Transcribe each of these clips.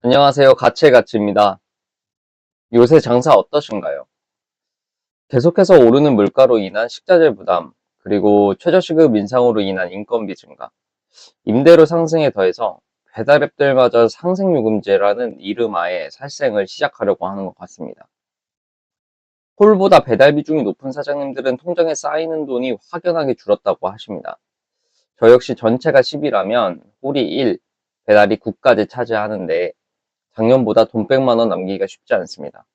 안녕하세요. 가치의 가치입니다. 요새 장사 어떠신가요? 계속해서 오르는 물가로 인한 식자재 부담, 그리고 최저시급 인상으로 인한 인건비 증가, 임대료 상승에 더해서 배달앱들마저 상생요금제라는 이름하에 살생을 시작하려고 하는 것 같습니다. 홀보다 배달 비중이 높은 사장님들은 통장에 쌓이는 돈이 확연하게 줄었다고 하십니다. 저 역시 전체가 10이라면 홀이 1, 배달이 9까지 차지하는데 작년보다 돈 100만 원 남기기가 쉽지 않습니다.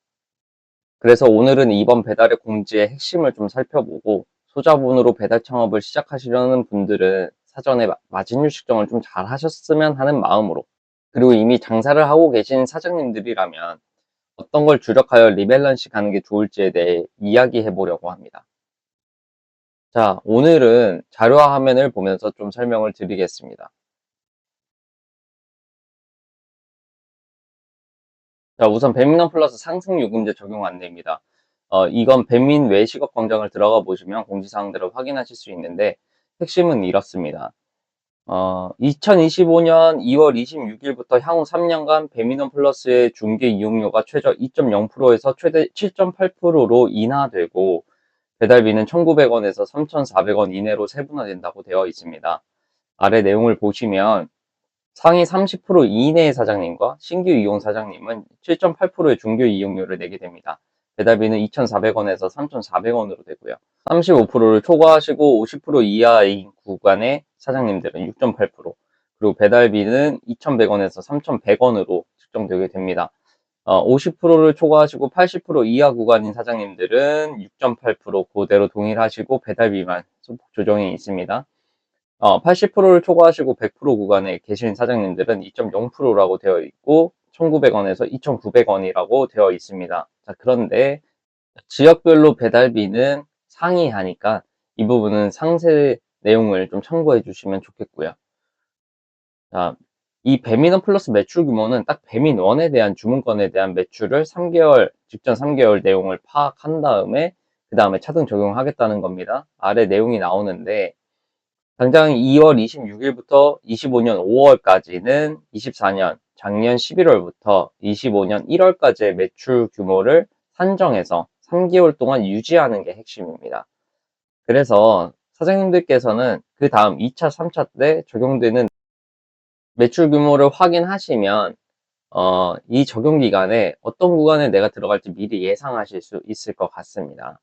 그래서 오늘은 이번 배달의 공지의 핵심을 좀 살펴보고 소자본으로 배달 창업을 시작하시려는 분들은 사전에 마진율 측정을 좀 잘 하셨으면 하는 마음으로, 그리고 이미 장사를 하고 계신 사장님들이라면 어떤 걸 주력하여 리밸런스 가는 게 좋을지에 대해 이야기해 보려고 합니다. 자, 오늘은 자료화 화면을 보면서 좀 설명을 드리겠습니다. 자, 우선 배민원 플러스 상승요금제 적용 안내입니다. 이건 배민 외식업 광장을 들어가 보시면 공지사항들을 확인하실 수 있는데 핵심은 이렇습니다. 2025년 2월 26일부터 향후 3년간 배민원 플러스의 중개 이용료가 최저 2.0%에서 최대 7.8%로 인하되고 배달비는 1,900원에서 3,400원 이내로 세분화된다고 되어 있습니다. 아래 내용을 보시면 상위 30% 이내의 사장님과 신규 이용 사장님은 7.8%의 중개 이용료를 내게 됩니다. 배달비는 2,400원에서 3,400원으로 되고요. 35%를 초과하시고 50% 이하의 구간의 사장님들은 6.8%, 그리고 배달비는 2,100원에서 3,100원으로 측정되게 됩니다. 50%를 초과하시고 80% 이하 구간인 사장님들은 6.8% 그대로 동일하시고 배달비만 소폭 조정이 있습니다. 80%를 초과하시고 100% 구간에 계신 사장님들은 2.0%라고 되어 있고 1,900원에서 2,900원이라고 되어 있습니다. 자, 그런데 지역별로 배달비는 상이하니까 이 부분은 상세 내용을 좀 참고해 주시면 좋겠고요. 자, 이 배민원 플러스 매출 규모는 딱 배민원에 대한 주문건에 대한 매출을 3개월, 직전 3개월 내용을 파악한 다음에 그 다음에 차등 적용하겠다는 겁니다. 아래 내용이 나오는데 당장 2월 26일부터 25년 5월까지는 24년 작년 11월부터 25년 1월까지의 매출 규모를 산정해서 3개월 동안 유지하는 게 핵심입니다. 그래서 사장님들께서는 그 다음 2차, 3차 때 적용되는 매출 규모를 확인하시면 이 적용 기간에 어떤 구간에 내가 들어갈지 미리 예상하실 수 있을 것 같습니다.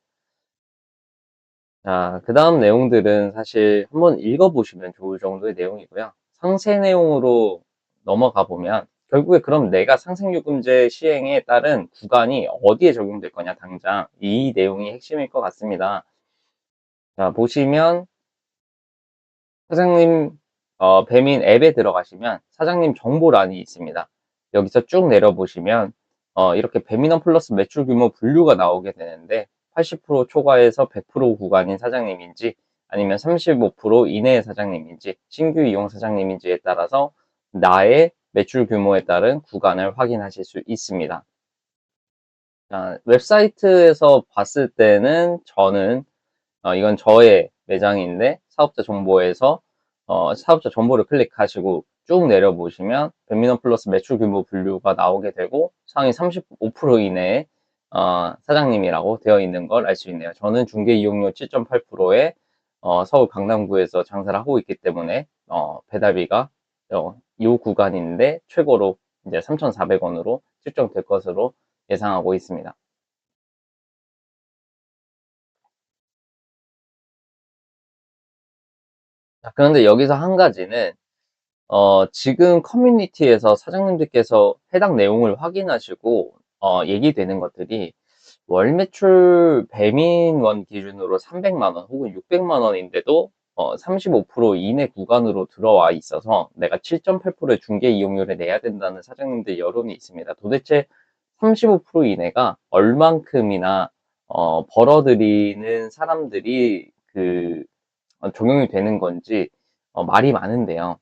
자, 그 다음 내용들은 사실 한번 읽어보시면 좋을 정도의 내용이고요. 상세 내용으로 넘어가 보면 결국에 그럼 내가 상생요금제 시행에 따른 구간이 어디에 적용될 거냐 당장 이 내용이 핵심일 것 같습니다. 자, 보시면 사장님 배민 앱에 들어가시면 사장님 정보란이 있습니다. 여기서 쭉 내려보시면 이렇게 배민원 플러스 매출 규모 분류가 나오게 되는데 80% 초과해서 100% 구간인 사장님인지 아니면 35% 이내의 사장님인지 신규 이용 사장님인지에 따라서 나의 매출 규모에 따른 구간을 확인하실 수 있습니다. 자, 웹사이트에서 봤을 때는 저는 이건 저의 매장인데 사업자 정보에서 사업자 정보를 클릭하시고 쭉 내려보시면 배민원 플러스 매출 규모 분류가 나오게 되고 상위 35% 이내에 사장님이라고 되어 있는 걸 알 수 있네요. 저는 중개 이용료 7.8%에 서울 강남구에서 장사를 하고 있기 때문에 배달비가 이 구간인데 최고로 이제 3,400원으로 측정될 것으로 예상하고 있습니다. 자, 그런데 여기서 한 가지는 지금 커뮤니티에서 사장님들께서 해당 내용을 확인하시고 얘기되는 것들이 월 매출 배민원 기준으로 300만 원 혹은 600만 원인데도 35% 이내 구간으로 들어와 있어서 내가 7.8%의 중개 이용료를 내야 된다는 사장님들 여론이 있습니다. 도대체 35% 이내가 얼만큼이나 벌어들이는 사람들이 적용이 되는 건지 말이 많은데요.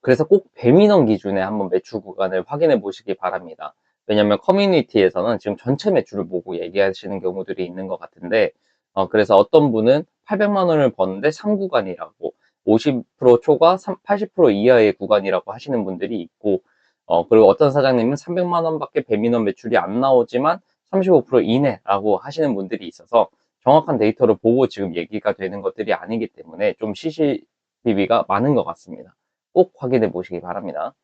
그래서 꼭 배민원 기준에 한번 매출 구간을 확인해 보시기 바랍니다. 왜냐면 커뮤니티에서는 지금 전체 매출을 보고 얘기하시는 경우들이 있는 것 같은데, 그래서 어떤 분은 800만 원을 버는데 3구간이라고, 50% 초과 80% 이하의 구간이라고 하시는 분들이 있고, 그리고 어떤 사장님은 300만 원밖에 배민원 매출이 안 나오지만 35% 이내라고 하시는 분들이 있어서 정확한 데이터를 보고 지금 얘기가 되는 것들이 아니기 때문에 좀 시시비비가 많은 것 같습니다. 꼭 확인해 보시기 바랍니다.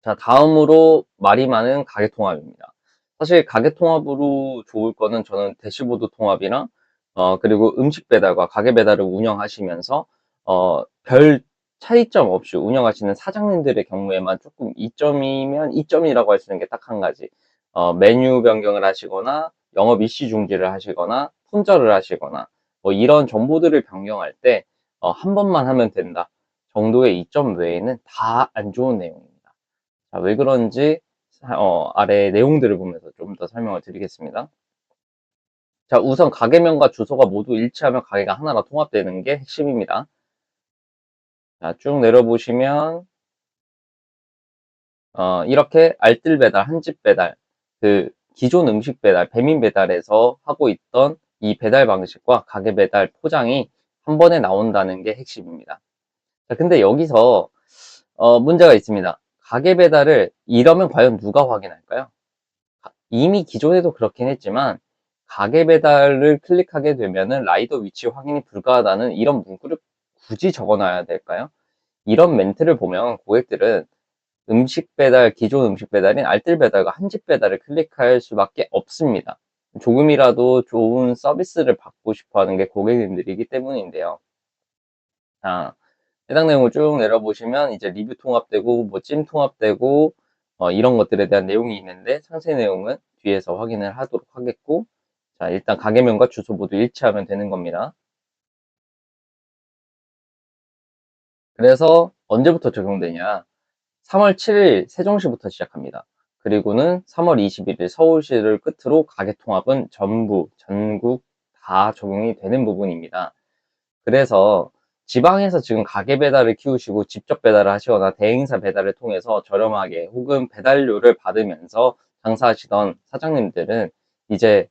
자, 다음으로 말이 많은 가게 통합입니다. 사실 가게 통합으로 좋을 거는 저는 대시보드 통합이랑 그리고 음식 배달과 가게 배달을 운영하시면서 별 차이점 없이 운영하시는 사장님들의 경우에만 조금 이점이면 이점이라고 할 수 있는 게 딱 한 가지. 메뉴 변경을 하시거나 영업 일시 중지를 하시거나 품절을 하시거나 뭐 이런 정보들을 변경할 때 한 번만 하면 된다 정도의 이점 외에는 다 안 좋은 내용입니다. 자, 왜 그런지 아래 내용들을 보면서 좀 더 설명을 드리겠습니다. 자, 우선 가게명과 주소가 모두 일치하면 가게가 하나로 통합되는 게 핵심입니다. 자, 쭉 내려보시면 이렇게 알뜰 배달, 한집 배달, 그 기존 음식 배달, 배민 배달에서 하고 있던 이 배달 방식과 가게 배달 포장이 한 번에 나온다는 게 핵심입니다. 자, 근데 여기서 문제가 있습니다. 가게 배달을 이러면 과연 누가 확인할까요? 이미 기존에도 그렇긴 했지만 가게 배달을 클릭하게 되면은 라이더 위치 확인이 불가하다는 이런 문구를 굳이 적어놔야 될까요? 이런 멘트를 보면 고객들은 음식 배달, 기존 음식 배달인 알뜰 배달과 한집 배달을 클릭할 수밖에 없습니다. 조금이라도 좋은 서비스를 받고 싶어 하는 게 고객님들이기 때문인데요. 자, 해당 내용을 쭉 내려보시면 이제 리뷰 통합되고 뭐 찜 통합되고 이런 것들에 대한 내용이 있는데 상세 내용은 뒤에서 확인을 하도록 하겠고, 자, 일단 가게명과 주소 모두 일치하면 되는 겁니다. 그래서 언제부터 적용되냐? 3월 7일 세종시부터 시작합니다. 그리고는 3월 21일 서울시를 끝으로 가게 통합은 전부 전국 다 적용이 되는 부분입니다. 그래서 지방에서 지금 가게 배달을 키우시고 직접 배달을 하시거나 대행사 배달을 통해서 저렴하게 혹은 배달료를 받으면서 장사하시던 사장님들은 이제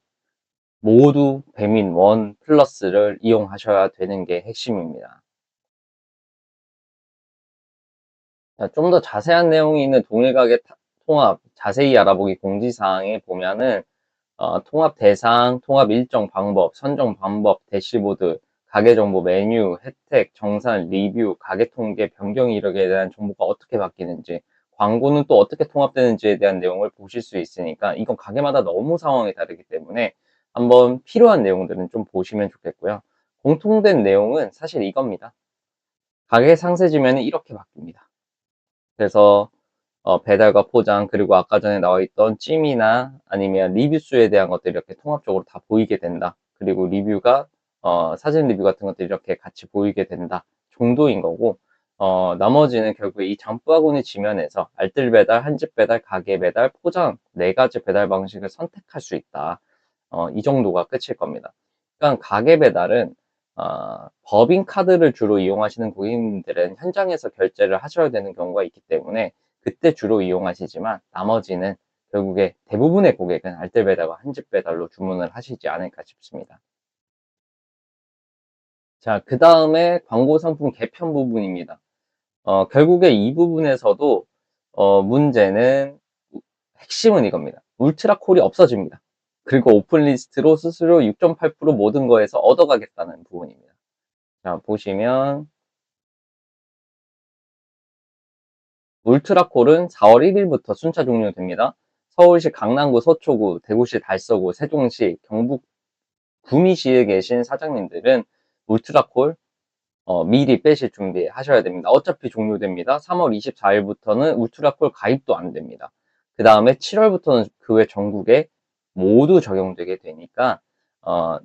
모두 배민 원 플러스를 이용하셔야 되는 게 핵심입니다. 좀 더 자세한 내용이 있는 동일가게 통합 자세히 알아보기 공지사항에 보면은 통합 대상, 통합 일정 방법, 선정 방법, 대시보드, 가게 정보, 메뉴, 혜택, 정산, 리뷰, 가게 통계, 변경 이력에 대한 정보가 어떻게 바뀌는지, 광고는 또 어떻게 통합되는지에 대한 내용을 보실 수 있으니까 이건 가게마다 너무 상황이 다르기 때문에 한번 필요한 내용들은 좀 보시면 좋겠고요. 공통된 내용은 사실 이겁니다. 가게 상세 지면은 이렇게 바뀝니다. 그래서 배달과 포장, 그리고 아까 전에 나와 있던 찜이나 아니면 리뷰 수에 대한 것들이 이렇게 통합적으로 다 보이게 된다. 그리고 리뷰가, 사진 리뷰 같은 것들이 이렇게 같이 보이게 된다. 정도인 거고, 나머지는 결국 이 장바구니 지면에서 알뜰 배달, 한집 배달, 가게 배달, 포장 네 가지 배달 방식을 선택할 수 있다. 이 정도가 끝일 겁니다. 그러니까 가게 배달은 법인카드를 주로 이용하시는 고객님들은 현장에서 결제를 하셔야 되는 경우가 있기 때문에 그때 주로 이용하시지만 나머지는 결국에 대부분의 고객은 알뜰 배달과 한집 배달로 주문을 하시지 않을까 싶습니다. 자, 그 다음에 광고 상품 개편 부분입니다. 결국에 이 부분에서도 문제는 핵심은 이겁니다. 울트라 콜이 없어집니다. 그리고 오픈리스트로 스스로 6.8% 모든 거에서 얻어가겠다는 부분입니다. 자, 보시면 울트라콜은 4월 1일부터 순차 종료됩니다. 서울시 강남구, 서초구, 대구시 달서구, 세종시, 경북 구미시에 계신 사장님들은 울트라콜 미리 빼실 준비하셔야 됩니다. 어차피 종료됩니다. 3월 24일부터는 울트라콜 가입도 안 됩니다. 그 다음에 7월부터는 그 외 전국에 모두 적용되게 되니까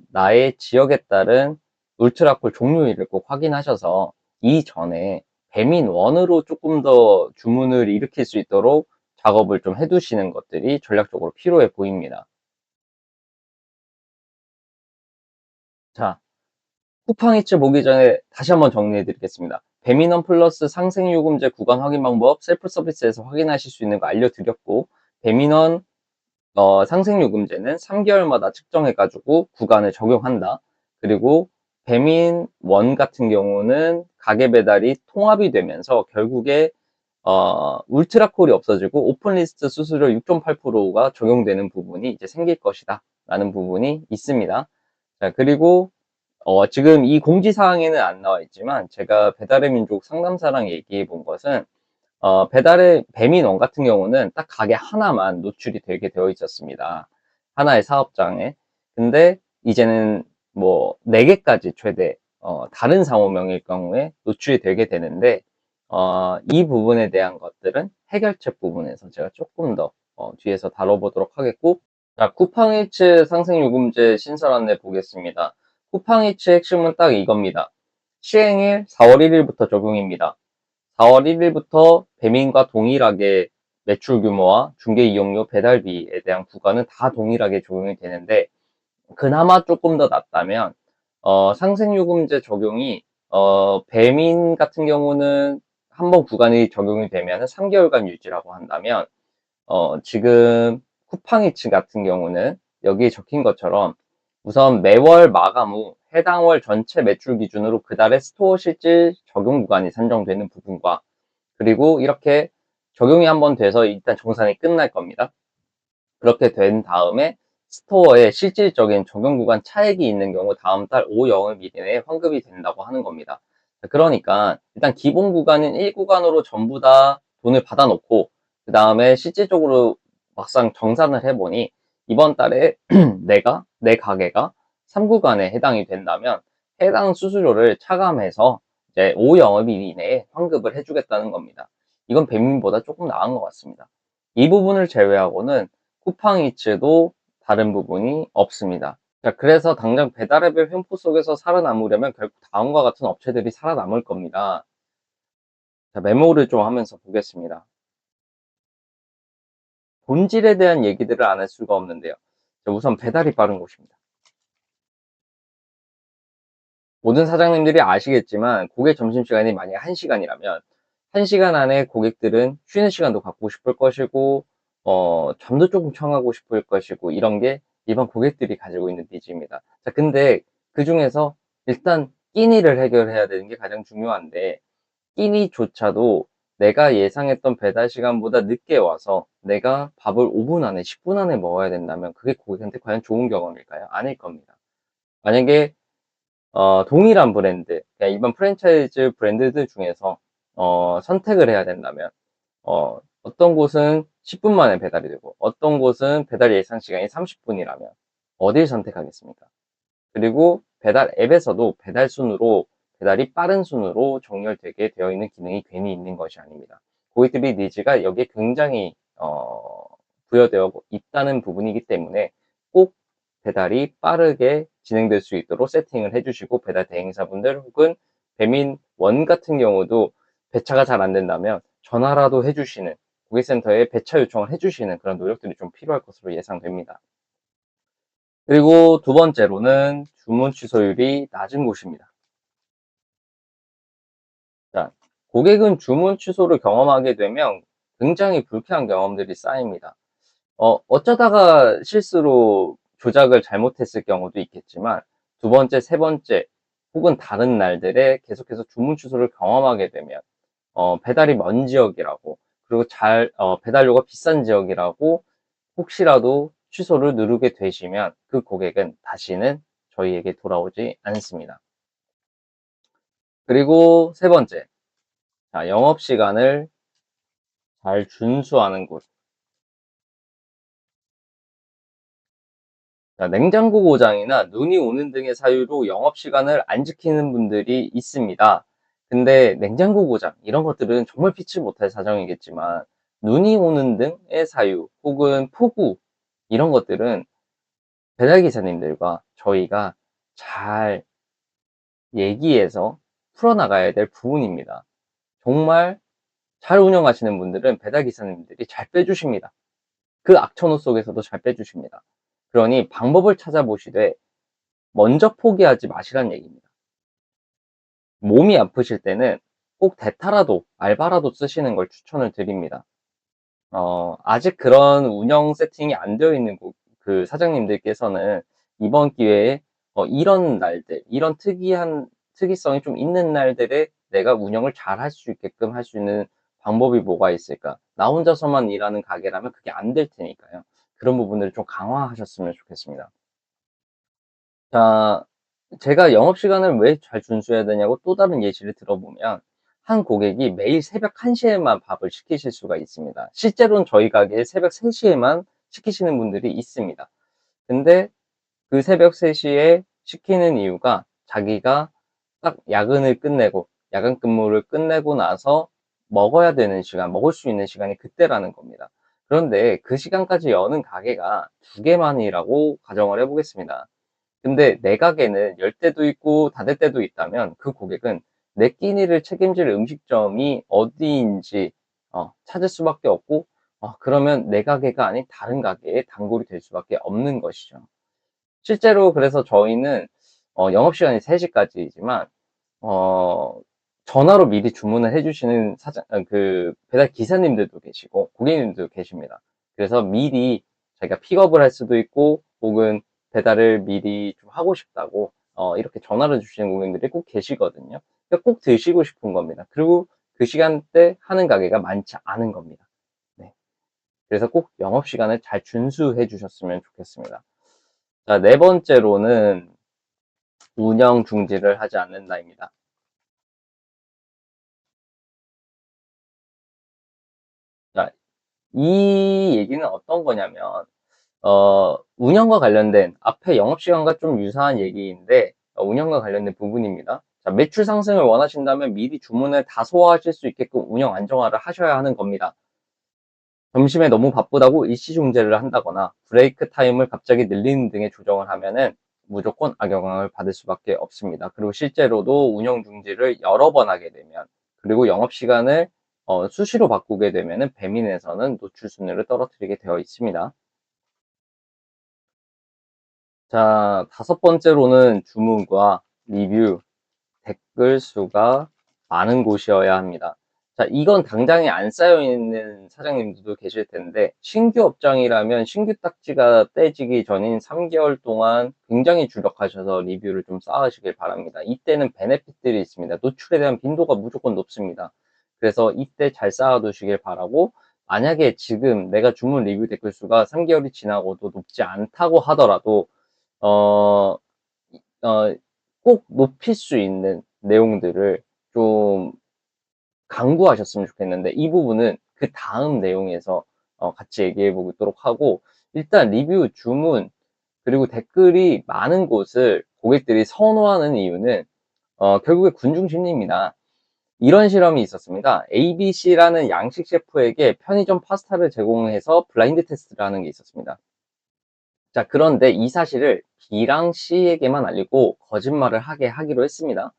나의 지역에 따른 울트라콜 종료일을 꼭 확인하셔서 이전에 배민원으로 조금 더 주문을 일으킬 수 있도록 작업을 좀 해두시는 것들이 전략적으로 필요해 보입니다. 자, 쿠팡 이츠 보기 전에 다시 한번 정리해 드리겠습니다. 배민원 플러스 상생요금제 구간 확인 방법 셀프 서비스에서 확인하실 수 있는 거 알려드렸고, 배민원 상생요금제는 3개월마다 측정해가지고 구간을 적용한다. 그리고 배민원 같은 경우는 가게 배달이 통합이 되면서 결국에 울트라콜이 없어지고 오픈리스트 수수료 6.8%가 적용되는 부분이 이제 생길 것이다 라는 부분이 있습니다. 자, 그리고 지금 이 공지사항에는 안 나와 있지만 제가 배달의 민족 상담사랑 얘기해 본 것은 배달의 배민원 같은 경우는 딱 가게 하나만 노출이 되게 되어 있었습니다. 하나의 사업장에. 근데 이제는 뭐 4개까지 최대 다른 상호명일 경우에 노출이 되게 되는데 이 부분에 대한 것들은 해결책 부분에서 제가 조금 더 뒤에서 다뤄보도록 하겠고, 자, 쿠팡이츠 상생요금제 신설 안내 보겠습니다. 쿠팡이츠 핵심은 딱 이겁니다. 시행일 4월 1일부터 적용입니다. 4월 1일부터 배민과 동일하게 매출 규모와 중개 이용료 배달비에 대한 구간은 다 동일하게 적용이 되는데, 그나마 조금 더 낫다면 상생요금제 적용이 배민 같은 경우는 한번 구간이 적용이 되면 3개월간 유지라고 한다면 지금 쿠팡이츠 같은 경우는 여기에 적힌 것처럼 우선 매월 마감 후 해당 월 전체 매출 기준으로 그달의 스토어 실질 적용 구간이 산정되는 부분과, 그리고 이렇게 적용이 한번 돼서 일단 정산이 끝날 겁니다. 그렇게 된 다음에 스토어에 실질적인 적용 구간 차액이 있는 경우 다음 달 5영업일 이내에 환급이 된다고 하는 겁니다. 그러니까 일단 기본 구간인 1구간으로 전부 다 돈을 받아놓고 그 다음에 실질적으로 막상 정산을 해보니 이번 달에 내 가게가 3구간에 해당이 된다면 해당 수수료를 차감해서 이제 5영업일 이내에 환급을 해주겠다는 겁니다. 이건 배민보다 조금 나은 것 같습니다. 이 부분을 제외하고는 쿠팡이츠도 다른 부분이 없습니다. 자, 그래서 당장 배달앱의 횡포 속에서 살아남으려면 결국 다음과 같은 업체들이 살아남을 겁니다. 자, 메모를 좀 하면서 보겠습니다. 본질에 대한 얘기들을 안 할 수가 없는데요. 자, 우선 배달이 빠른 곳입니다. 모든 사장님들이 아시겠지만 고객 점심시간이 만약 1시간이라면 1시간 안에 고객들은 쉬는 시간도 갖고 싶을 것이고 잠도 조금 청하고 싶을 것이고, 이런 게 일반 고객들이 가지고 있는 니즈입니다. 자, 근데 그 중에서 일단 끼니를 해결해야 되는 게 가장 중요한데, 끼니조차도 내가 예상했던 배달 시간보다 늦게 와서 내가 밥을 5분 안에 10분 안에 먹어야 된다면 그게 고객한테 과연 좋은 경험일까요? 아닐 겁니다. 만약에 동일한 브랜드, 그냥 일반 프랜차이즈 브랜드들 중에서 선택을 해야 된다면 어떤 곳은 10분 만에 배달이 되고 어떤 곳은 배달 예상 시간이 30분이라면 어딜 선택하겠습니까? 그리고 배달 앱에서도 배달 순으로, 배달이 빠른 순으로 정렬되게 되어 있는 기능이 괜히 있는 것이 아닙니다. 고객들의 니즈가 여기에 굉장히 부여되어 있다는 부분이기 때문에 꼭 배달이 빠르게 진행될 수 있도록 세팅을 해주시고, 배달 대행사분들 혹은 배민원 같은 경우도 배차가 잘 안 된다면 전화라도 해주시는, 고객센터에 배차 요청을 해주시는 그런 노력들이 좀 필요할 것으로 예상됩니다. 그리고 두 번째로는 주문 취소율이 낮은 곳입니다. 자, 고객은 주문 취소를 경험하게 되면 굉장히 불쾌한 경험들이 쌓입니다. 어쩌다가 실수로 조작을 잘못했을 경우도 있겠지만 두 번째, 세 번째 혹은 다른 날들에 계속해서 주문 취소를 경험하게 되면 배달이 먼 지역이라고, 그리고 배달료가 비싼 지역이라고 혹시라도 취소를 누르게 되시면 그 고객은 다시는 저희에게 돌아오지 않습니다. 그리고 세 번째, 자, 영업시간을 잘 준수하는 곳. 자, 냉장고 고장이나 눈이 오는 등의 사유로 영업시간을 안 지키는 분들이 있습니다. 근데 냉장고 고장, 이런 것들은 정말 피치 못할 사정이겠지만 눈이 오는 등의 사유 혹은 폭우, 이런 것들은 배달기사님들과 저희가 잘 얘기해서 풀어나가야 될 부분입니다. 정말 잘 운영하시는 분들은 배달기사님들이 잘 빼주십니다. 그 악천후 속에서도 잘 빼주십니다. 그러니 방법을 찾아보시되 먼저 포기하지 마시란 얘기입니다. 몸이 아프실 때는 꼭 대타라도 알바라도 쓰시는 걸 추천을 드립니다. 아직 그런 운영 세팅이 안 되어 있는 그 사장님들께서는 이번 기회에 이런 날들, 이런 특이성이 좀 있는 날들에 내가 운영을 잘 할 수 있게끔 할 수 있는 방법이 뭐가 있을까? 나 혼자서만 일하는 가게라면 그게 안 될 테니까요. 그런 부분들을 좀 강화하셨으면 좋겠습니다. 자, 제가 영업시간을 왜 잘 준수해야 되냐고 또 다른 예시를 들어보면, 한 고객이 매일 새벽 1시에만 밥을 시키실 수가 있습니다. 실제로는 저희 가게에 새벽 3시에만 시키시는 분들이 있습니다. 근데 그 새벽 3시에 시키는 이유가 자기가 딱 야근을 끝내고, 야간 근무를 끝내고 나서 먹어야 되는 시간, 먹을 수 있는 시간이 그때라는 겁니다. 그런데 그 시간까지 여는 가게가 2개만이라고 가정을 해보겠습니다. 근데 내 가게는 열 때도 있고 닫을 때도 있다면 그 고객은 내 끼니를 책임질 음식점이 어디인지 찾을 수밖에 없고, 그러면 내 가게가 아닌 다른 가게의 단골이 될 수밖에 없는 것이죠. 실제로 그래서 저희는 영업시간이 3시까지이지만 어, 전화로 미리 주문을 해주시는 그 배달 기사님들도 계시고 고객님들도 계십니다. 그래서 미리 자기가 픽업을 할 수도 있고, 혹은 배달을 미리 좀 하고 싶다고 이렇게 전화를 주시는 고객님들이 꼭 계시거든요. 그러니까 꼭 드시고 싶은 겁니다. 그리고 그 시간대 하는 가게가 많지 않은 겁니다. 네. 그래서 꼭 영업시간을 잘 준수해 주셨으면 좋겠습니다. 자, 네 번째로는 운영 중지를 하지 않는다입니다. 자, 이 얘기는 어떤 거냐면, 운영과 관련된, 앞에 영업시간과 좀 유사한 얘기인데, 운영과 관련된 부분입니다. 자, 매출 상승을 원하신다면 미리 주문을 다 소화하실 수 있게끔 운영 안정화를 하셔야 하는 겁니다. 점심에 너무 바쁘다고 일시 중재를 한다거나 브레이크 타임을 갑자기 늘리는 등의 조정을 하면은 무조건 악영향을 받을 수밖에 없습니다. 그리고 실제로도 운영 중지를 여러 번 하게 되면, 그리고 영업 시간을 수시로 바꾸게 되면은 배민에서는 노출 순위를 떨어뜨리게 되어 있습니다. 자, 다섯 번째로는 주문과 리뷰, 댓글 수가 많은 곳이어야 합니다. 자, 이건 당장에 안 쌓여 있는 사장님들도 계실 텐데, 신규 업장이라면 신규 딱지가 떼지기 전인 3개월 동안 굉장히 주력하셔서 리뷰를 좀 쌓으시길 바랍니다. 이때는 베네핏들이 있습니다. 노출에 대한 빈도가 무조건 높습니다. 그래서 이때 잘 쌓아두시길 바라고, 만약에 지금 내가 주문 리뷰 댓글 수가 3개월이 지나고도 높지 않다고 하더라도 어, 어, 꼭 높일 수 있는 내용들을 좀 강구하셨으면 좋겠는데, 이 부분은 그 다음 내용에서 같이 얘기해 보도록 하고, 일단 리뷰, 주문, 그리고 댓글이 많은 곳을 고객들이 선호하는 이유는 결국에 군중 심리입니다. 이런 실험이 있었습니다. ABC라는 양식 셰프에게 편의점 파스타를 제공해서 블라인드 테스트를 하는 게 있었습니다. 자, 그런데 이 사실을 B랑 C에게만 알리고 거짓말을 하게 하기로 했습니다.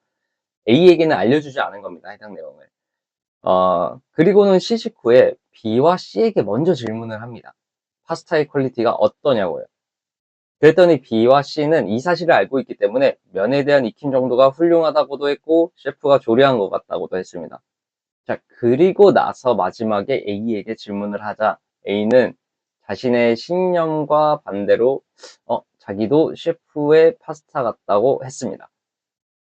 A에게는 알려주지 않은 겁니다. 해당 내용을. 그리고는 C 식후에 B와 C에게 먼저 질문을 합니다. 파스타의 퀄리티가 어떠냐고요. 그랬더니 B와 C는 이 사실을 알고 있기 때문에 면에 대한 익힘 정도가 훌륭하다고도 했고, 셰프가 조리한 것 같다고도 했습니다. 자, 그리고 나서 마지막에 A에게 질문을 하자 A는 자신의 신념과 반대로 자기도 셰프의 파스타 같다고 했습니다.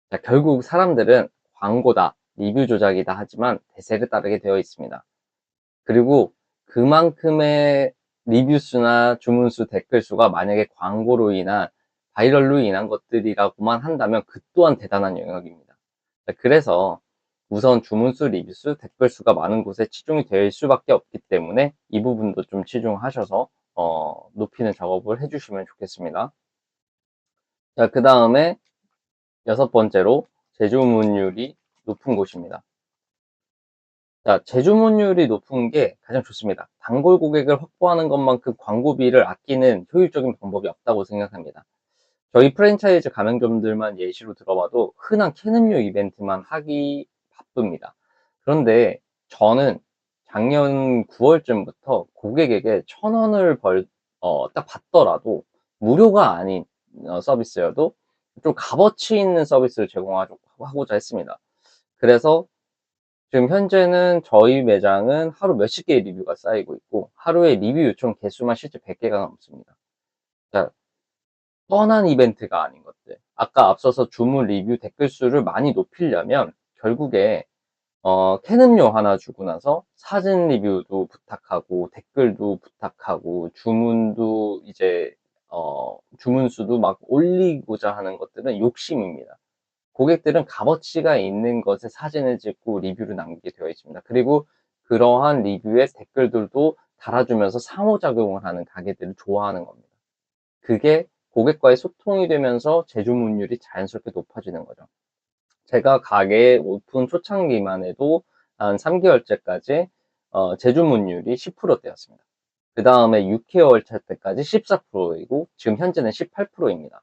자, 결국 사람들은 광고다, 리뷰 조작이다 하지만 대세를 따르게 되어 있습니다. 그리고 그만큼의 리뷰 수나 주문 수, 댓글 수가 만약에 광고로 인한, 바이럴로 인한 것들이라고만 한다면 그 또한 대단한 영역입니다. 자, 그래서 우선 주문 수, 리뷰 수, 댓글 수가 많은 곳에 치중이 될 수밖에 없기 때문에 이 부분도 좀 치중하셔서 높이는 작업을 해주시면 좋겠습니다. 자, 그 다음에 여섯 번째로 재주문율이 높은 곳입니다. 자, 재주문율이 높은 게 가장 좋습니다. 단골 고객을 확보하는 것만큼 광고비를 아끼는 효율적인 방법이 없다고 생각합니다. 저희 프랜차이즈 가맹점들만 예시로 들어봐도 흔한 캐는류 이벤트만 하기 바쁩니다. 그런데 저는 작년 9월쯤부터 고객에게 1,000원을 딱 받더라도 무료가 아닌 서비스여도 좀 값어치 있는 서비스를 제공하고자 했습니다. 그래서 지금 현재는 저희 매장은 하루 몇십 개의 리뷰가 쌓이고 있고, 하루에 리뷰 요청 개수만 실제 100개가 넘습니다. 자, 뻔한 이벤트가 아닌 것들. 아까 앞서서 주문 리뷰 댓글 수를 많이 높이려면 결국에 캔음료 하나 주고 나서 사진 리뷰도 부탁하고 댓글도 부탁하고 주문도 이제 주문 수도 막 올리고자 하는 것들은 욕심입니다. 고객들은 값어치가 있는 것에 사진을 찍고 리뷰를 남기게 되어 있습니다. 그리고 그러한 리뷰에 댓글들도 달아주면서 상호작용을 하는 가게들을 좋아하는 겁니다. 그게 고객과의 소통이 되면서 재주문율이 자연스럽게 높아지는 거죠. 제가 가게 오픈 초창기만 해도 한 3개월째까지 재주문율이 10%대였습니다. 그 다음에 6개월 차 때까지 14%이고 지금 현재는 18%입니다.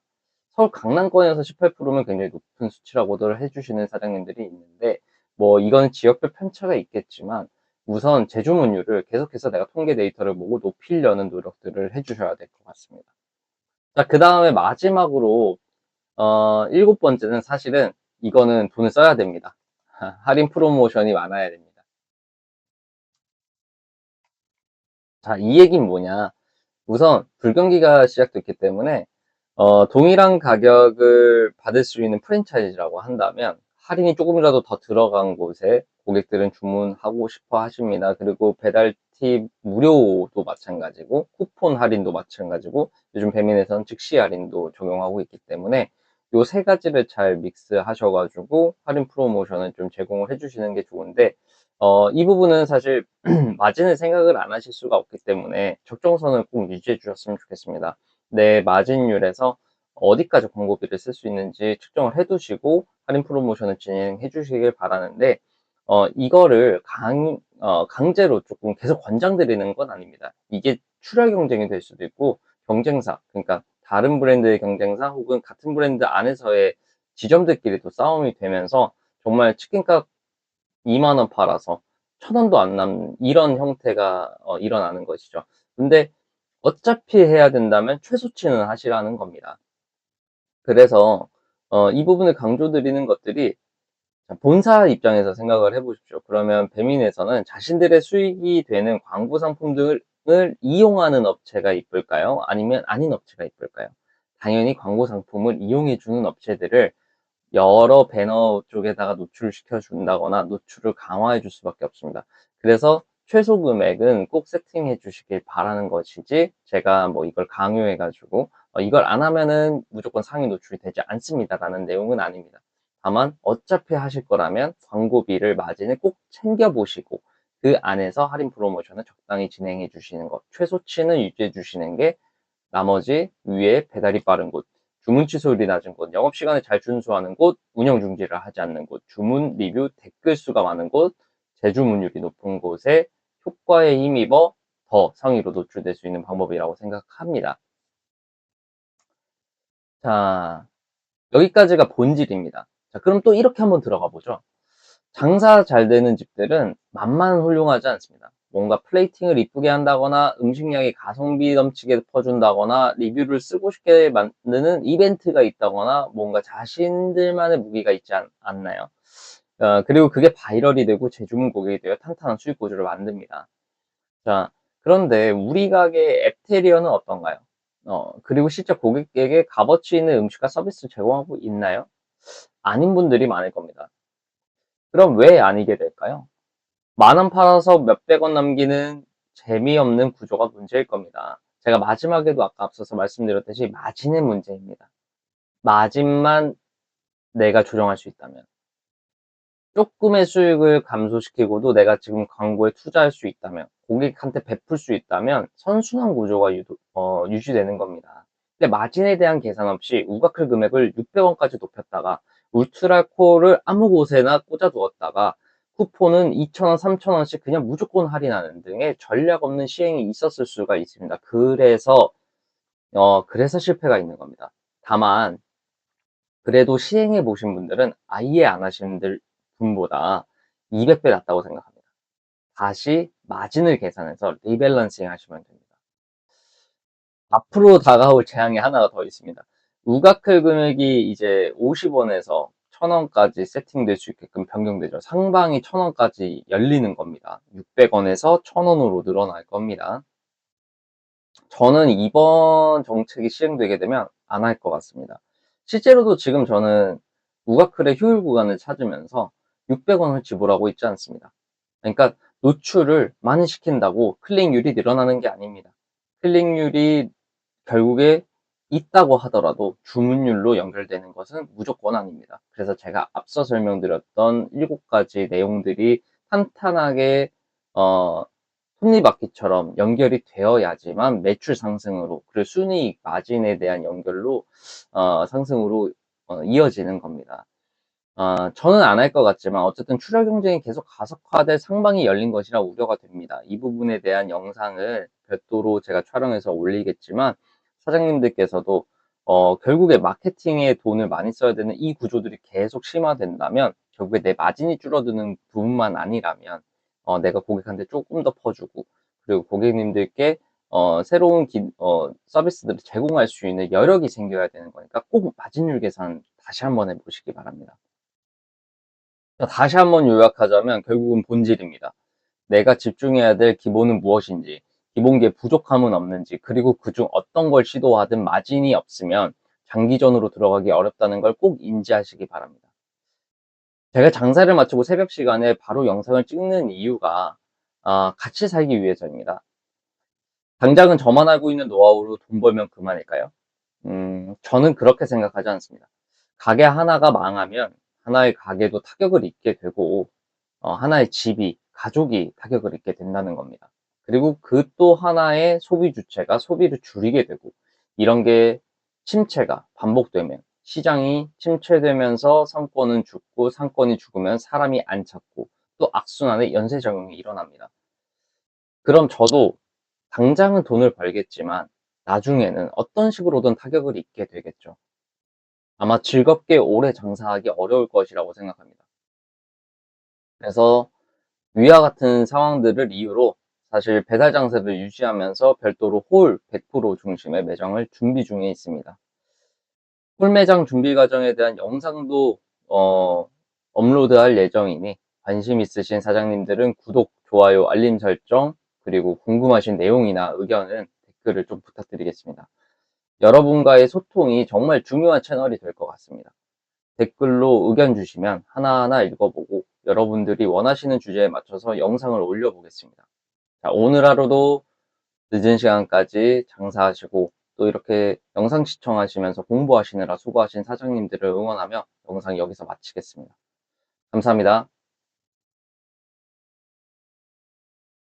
서울 강남권에서 18%면 굉장히 높은 수치라고들 해주시는 사장님들이 있는데 뭐 이건 지역별 편차가 있겠지만 우선 재주문율을 계속해서 내가 통계 데이터를 보고 높이려는 노력들을 해주셔야 될 것 같습니다. 자, 그 다음에 마지막으로 일곱 번째는 사실은 이거는 돈을 써야 됩니다. 할인 프로모션이 많아야 됩니다. 자, 이 얘기는 뭐냐? 우선 불경기가 시작됐기 때문에 동일한 가격을 받을 수 있는 프랜차이즈라고 한다면 할인이 조금이라도 더 들어간 곳에 고객들은 주문하고 싶어 하십니다. 그리고 배달 팁 무료도 마찬가지고 쿠폰 할인도 마찬가지고 요즘 배민에서는 즉시 할인도 적용하고 있기 때문에 요 세 가지를 잘 믹스 하셔가지고 할인 프로모션을 좀 제공을 해주시는 게 좋은데 이 부분은 사실 마진을 생각을 안 하실 수가 없기 때문에 적정선을 꼭 유지해 주셨으면 좋겠습니다. 내 마진율에서 어디까지 광고비를 쓸 수 있는지 측정을 해 두시고 할인 프로모션을 진행해 주시길 바라는데 이거를 강제로 조금 계속 권장드리는 건 아닙니다. 이게 출혈 경쟁이 될 수도 있고 경쟁사, 그러니까 다른 브랜드의 경쟁사 혹은 같은 브랜드 안에서의 지점들끼리 또 싸움이 되면서 정말 치킨값 2만 원 팔아서 1,000원도 안 남는 이런 형태가 일어나는 것이죠. 근데 어차피 해야 된다면 최소치는 하시라는 겁니다. 그래서 이 부분을 강조드리는 것들이 본사 입장에서 생각을 해보십시오. 그러면 배민에서는 자신들의 수익이 되는 광고 상품들을 이용하는 업체가 이쁠까요? 아니면 아닌 업체가 이쁠까요? 당연히 광고 상품을 이용해주는 업체들을 여러 배너 쪽에다가 노출을 시켜준다거나 노출을 강화해 줄 수밖에 없습니다. 그래서 최소 금액은 꼭 세팅해 주시길 바라는 것이지 제가 뭐 이걸 강요해 가지고 이걸 안 하면은 무조건 상위 노출이 되지 않습니다 라는 내용은 아닙니다. 다만 어차피 하실 거라면 광고비를 마진을 꼭 챙겨 보시고 그 안에서 할인 프로모션을 적당히 진행해 주시는 것, 최소치는 유지해 주시는 게 나머지 위에 배달이 빠른 곳, 주문 취소율이 낮은 곳, 영업시간을 잘 준수하는 곳, 운영 중지를 하지 않는 곳, 주문 리뷰 댓글 수가 많은 곳, 재주문율이 높은 곳에 효과에 힘입어 더 상위로 노출될 수 있는 방법이라고 생각합니다. 자, 여기까지가 본질입니다. 자, 그럼 또 이렇게 한번 들어가 보죠. 장사 잘 되는 집들은 맛만 훌륭하지 않습니다. 뭔가 플레이팅을 이쁘게 한다거나 음식량이 가성비 넘치게 퍼준다거나 리뷰를 쓰고 싶게 만드는 이벤트가 있다거나 뭔가 자신들만의 무기가 있지 않나요? 그리고 그게 바이럴이 되고 재주문 고객이 되어 탄탄한 수익 구조를 만듭니다. 자, 그런데 우리 가게 앱테리어는 어떤가요? 그리고 실제 고객에게 값어치 있는 음식과 서비스를 제공하고 있나요? 아닌 분들이 많을 겁니다. 그럼 왜 아니게 될까요? 10,000원 팔아서 몇백 원 남기는 재미없는 구조가 문제일 겁니다. 제가 마지막에도 아까 앞서서 말씀드렸듯이 마진의 문제입니다. 마진만 내가 조정할 수 있다면. 조금의 수익을 감소시키고도 내가 지금 광고에 투자할 수 있다면, 고객한테 베풀 수 있다면 선순환 구조가 유지되는 겁니다. 근데 마진에 대한 계산 없이 우가클 금액을 600원까지 높였다가 울트라콜을 아무 곳에나 꽂아두었다가 쿠폰은 2,000원, 3,000원씩 그냥 무조건 할인하는 등의 전략 없는 시행이 있었을 수가 있습니다. 그래서 실패가 있는 겁니다. 다만 그래도 시행해 보신 분들은 아예 안 하시는 분보다 200배 낫다고 생각합니다. 다시 마진을 계산해서 리밸런싱 하시면 됩니다. 앞으로 다가올 재앙이 하나가 더 있습니다. 우가클 금액이 이제 50원에서 1,000원까지 세팅될 수 있게끔 변경되죠. 상방이 1,000원까지 열리는 겁니다. 600원에서 1,000원으로 늘어날 겁니다. 저는 이번 정책이 시행되게 되면 안 할 것 같습니다. 실제로도 지금 저는 우가클의 효율 구간을 찾으면서 600원을 지불하고 있지 않습니다. 그러니까 노출을 많이 시킨다고 클릭률이 늘어나는 게 아닙니다. 클릭률이 결국에 있다고 하더라도 주문율로 연결되는 것은 무조건 아닙니다. 그래서 제가 앞서 설명드렸던 7가지 내용들이 탄탄하게 톱니바퀴처럼 연결이 되어야지만 매출 상승으로, 그리고 순이익 마진에 대한 연결로 상승으로 이어지는 겁니다. 저는 안 할 것 같지만 어쨌든 출혈 경쟁이 계속 가속화될 상방이 열린 것이라 우려가 됩니다. 이 부분에 대한 영상을 별도로 제가 촬영해서 올리겠지만, 사장님들께서도 결국에 마케팅에 돈을 많이 써야 되는 이 구조들이 계속 심화된다면, 결국에 내 마진이 줄어드는 부분만 아니라면 내가 고객한테 조금 더 퍼주고, 그리고 고객님들께 새로운 서비스들을 제공할 수 있는 여력이 생겨야 되는 거니까 꼭 마진율 계산 다시 한번 해보시기 바랍니다. 다시 한번 요약하자면 결국은 본질입니다. 내가 집중해야 될 기본은 무엇인지, 기본기에 부족함은 없는지, 그리고 그중 어떤 걸 시도하든 마진이 없으면 장기전으로 들어가기 어렵다는 걸 꼭 인지하시기 바랍니다. 제가 장사를 마치고 새벽 시간에 바로 영상을 찍는 이유가 같이 살기 위해서입니다. 당장은 저만 알고 있는 노하우로 돈 벌면 그만일까요? 저는 그렇게 생각하지 않습니다. 가게 하나가 망하면 하나의 가게도 타격을 입게 되고, 하나의 집이, 가족이 타격을 입게 된다는 겁니다. 그리고 그 또 하나의 소비 주체가 소비를 줄이게 되고, 이런 게 침체가 반복되면, 시장이 침체되면서 상권은 죽고, 상권이 죽으면 사람이 안 찾고, 또 악순환의 연쇄작용이 일어납니다. 그럼 저도 당장은 돈을 벌겠지만 나중에는 어떤 식으로든 타격을 입게 되겠죠. 아마 즐겁게 오래 장사하기 어려울 것이라고 생각합니다. 그래서 위와 같은 상황들을 이유로 사실 배달 장사를 유지하면서 별도로 홀 100% 중심의 매장을 준비 중에 있습니다. 홀 매장 준비 과정에 대한 영상도 업로드할 예정이니, 관심 있으신 사장님들은 구독, 좋아요, 알림 설정, 그리고 궁금하신 내용이나 의견은 댓글을 좀 부탁드리겠습니다. 여러분과의 소통이 정말 중요한 채널이 될 것 같습니다. 댓글로 의견 주시면 하나하나 읽어보고 여러분들이 원하시는 주제에 맞춰서 영상을 올려보겠습니다. 자, 오늘 하루도 늦은 시간까지 장사하시고 또 이렇게 영상 시청하시면서 공부하시느라 수고하신 사장님들을 응원하며 영상 여기서 마치겠습니다. 감사합니다.